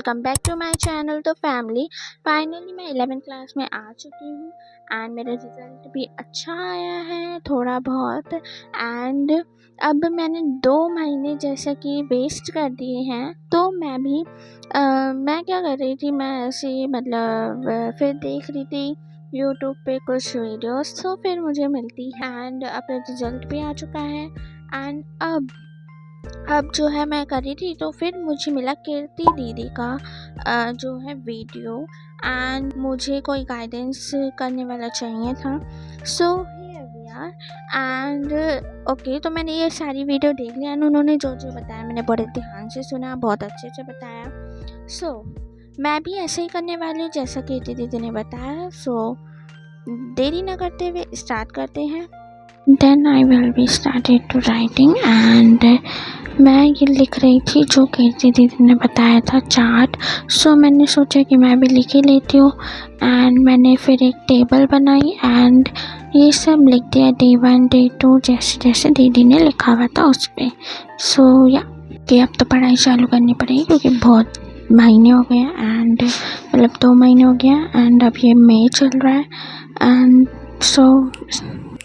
Welcome back to my channel. तो family finally मैं 11th class में आ चुकी हूँ एंड मेरा रिज़ल्ट भी अच्छा आया है थोड़ा बहुत। एंड अब मैंने 2 महीने जैसा कि वेस्ट कर दिए हैं। तो मैं क्या कर रही थी, मैं ऐसे ही फिर देख रही थी यूट्यूब पे कुछ वीडियोस, तो फिर मुझे मिलती है एंड अब रिज़ल्ट भी आ चुका है। एंड अब जो है मैं कर रही थी, तो फिर मुझे मिला कीर्ति दीदी का जो है वीडियो एंड मुझे कोई गाइडेंस करने वाला चाहिए था। So here we are and okay, तो मैंने ये सारी वीडियो देख लिया एंड उन्होंने जो जो बताया मैंने बड़े ध्यान से सुना, बहुत अच्छे से बताया। सो मैं भी ऐसे ही करने वाली हूँ जैसा कीर्ति दीदी ने बताया। सो देरी न करते हुए स्टार्ट करते हैं। Then I will be started to writing and मैं ये लिख रही थी जो कीर्ति दीदी ने बताया था चार्ट। सो मैंने सोचा कि मैं भी लिख ही लेती हूँ एंड मैंने फिर एक टेबल बनाई एंड ये सब लिख दिया, Day 1 Day 2 जैसे जैसे दीदी ने लिखा हुआ था उस पर। सो या कि अब तो पढ़ाई चालू करनी पड़ेगी क्योंकि बहुत महीने हो गए एंड 2 महीने हो गया एंड अब ये मई चल रहा है एंड सो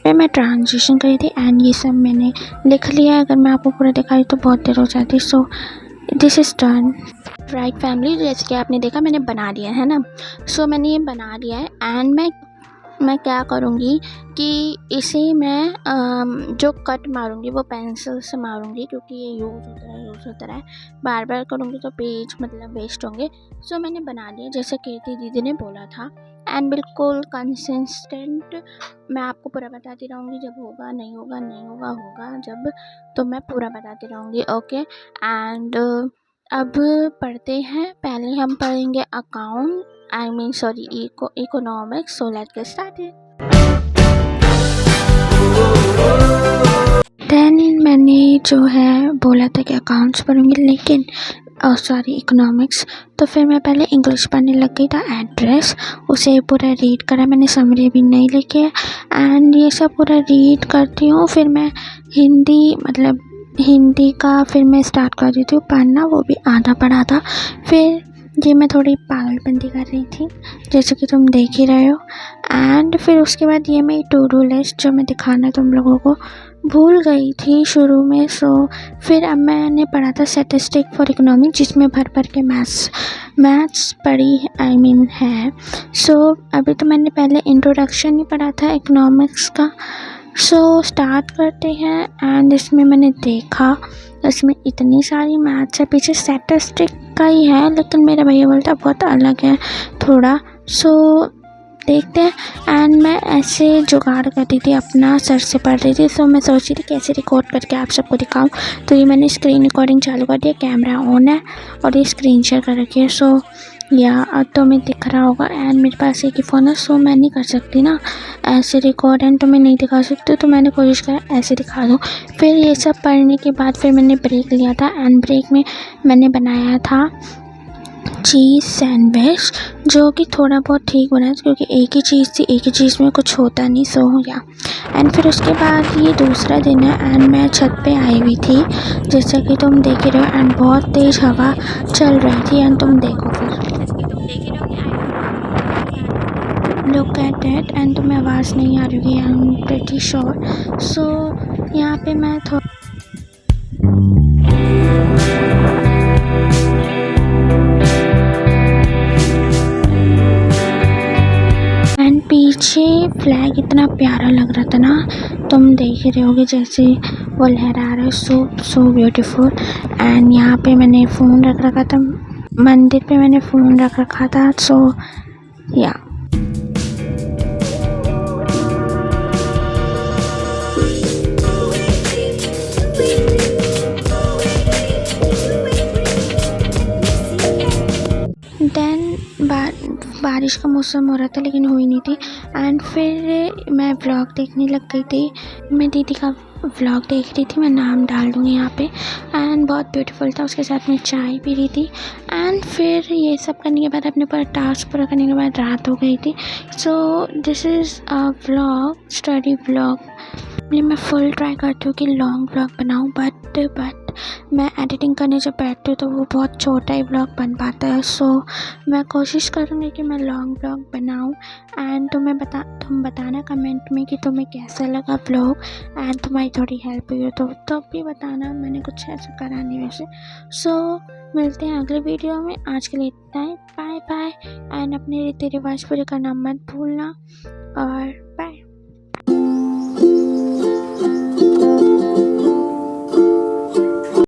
मैं ट्रांजिशन करी थी एंड ये सब मैंने लिख लिया है। अगर मैं आपको पूरा दिखाई तो बहुत देर हो जाती। So this is done right family. जैसे कि आपने देखा मैंने बना लिया है ना। सो मैंने ये बना लिया है एंड मैं क्या करूँगी कि इसे मैं जो कट मारूँगी वो पेंसिल से मारूँगी क्योंकि ये यूज़ होता रहा है, बार बार करूँगी तो पेज वेस्ट होंगे। सो मैंने बना लिया जैसे कीर्ति दीदी ने बोला था एंड बिल्कुल कंसिस्टेंट मैं आपको पूरा बताती रहूँगी। जब होगा नहीं होगा नहीं होगा होगा जब, तो मैं पूरा बताती रहूँगी। ओके एंड अब पढ़ते हैं। पहले हम पढ़ेंगे account economics. So let's get started. Then मैंने जो है बोला था कि अकाउंट्स पढ़ूंगी लेकिन इकोनॉमिक्स, तो फिर मैं पहले इंग्लिश पढ़ने लग गई था। एड्रेस उसे पूरा रीड करा मैंने, समरी भी नहीं लिखी है एंड ये सब पूरा रीड करती हूँ। फिर मैं हिंदी का फिर मैं स्टार्ट कर देती हूँ पढ़ना, वो भी आधा पढ़ा था। फिर ये मैं थोड़ी पागलपंती कर रही थी जैसे कि तुम देख ही रहे हो एंड फिर उसके बाद ये मैं टू डू लिस्ट जो मैं दिखाना तुम लोगों को भूल गई थी शुरू में। सो फिर अब मैंने पढ़ा था स्टैटिस्टिक फॉर इकोनॉमिक जिसमें भर के मैथ्स पढ़ी है। सो अभी तो मैंने पहले इंट्रोडक्शन ही पढ़ा था इकोनॉमिक्स का। सो स्टार्ट करते हैं एंड इसमें मैंने देखा इसमें इतनी सारी मैथ्स है, पीछे स्टैटिस्टिक का ही है लेकिन मेरा भैया बोलता बहुत अलग है थोड़ा। सो देखते हैं एंड मैं ऐसे जुगाड़ कर रही थी, अपना सर से पढ़ रही थी। सो मैं सोच रही थी कैसे रिकॉर्ड करके आप सबको दिखाऊं। तो ये मैंने स्क्रीन रिकॉर्डिंग चालू कर दिया, कैमरा ऑन है और ये स्क्रीन शेयर कर रखी है। सो अब तो मैं दिख रहा होगा एंड मेरे पास एक ही फ़ोन है। सो मैं नहीं कर सकती ना ऐसे रिकॉर्ड एंड तो मैं नहीं दिखा सकती, तो मैंने कोशिश करा ऐसे दिखा दूँ। फिर ये सब पढ़ने के बाद फिर मैंने ब्रेक लिया था एंड ब्रेक में मैंने बनाया था चीज़ सैंडविच जो कि थोड़ा बहुत ठीक बना क्योंकि एक ही चीज़ थी, एक ही चीज़ में कुछ होता नहीं। सो हो गया एंड फिर उसके बाद ये दूसरा दिन है एंड मैं छत पे आई हुई थी जैसा कि तुम देख रहे हो एंड बहुत तेज़ हवा चल रही थी एंड तुम देखो फिर लुक एट दैट एंड तुम्हें आवाज़ नहीं आ रही होगी, आई एम प्रीटी श्योर। सो यहाँ पे मैं पीछे फ्लैग इतना प्यारा लग रहा था ना, तुम देख रहे होगे जैसे वो लहरा रहा है। सो ब्यूटीफुल एंड यहाँ पे मैंने फ़ोन रख रखा था, मंदिर पे मैंने फ़ोन रख रखा था। सो या देन बारिश का मौसम हो रहा था लेकिन हुई नहीं थी एंड फिर मैं व्लॉग देखने लग गई थी। मैं दीदी का व्लॉग देख रही थी, मैं नाम डाल दूँगी यहाँ पे एंड बहुत ब्यूटीफुल था। उसके साथ मैं चाय पी रही थी एंड फिर ये सब करने के बाद अपने पूरा टास्क पूरा करने के बाद रात हो गई थी। So this is a vlog, study vlog. मैं फुल ट्राई करती हूँ कि लॉन्ग व्लॉग बनाऊँ बट मैं एडिटिंग करने जब बैठती हूँ तो वो बहुत छोटा ही ब्लॉग बन पाता है। सो मैं कोशिश करूँगी कि मैं लॉन्ग ब्लॉग बनाऊँ एंड तुम बताना कमेंट में कि तुम्हें कैसा लगा ब्लॉग एंड तुम्हारी थोड़ी हेल्प हुई हो तो भी बताना। मैंने कुछ ऐसा करा नहीं वैसे। सो मिलते हैं अगले वीडियो में। आज के लिए इतना ही। बाय बाय एंड अपने रीति रिवाज पूरे करना मत भूलना और बाय।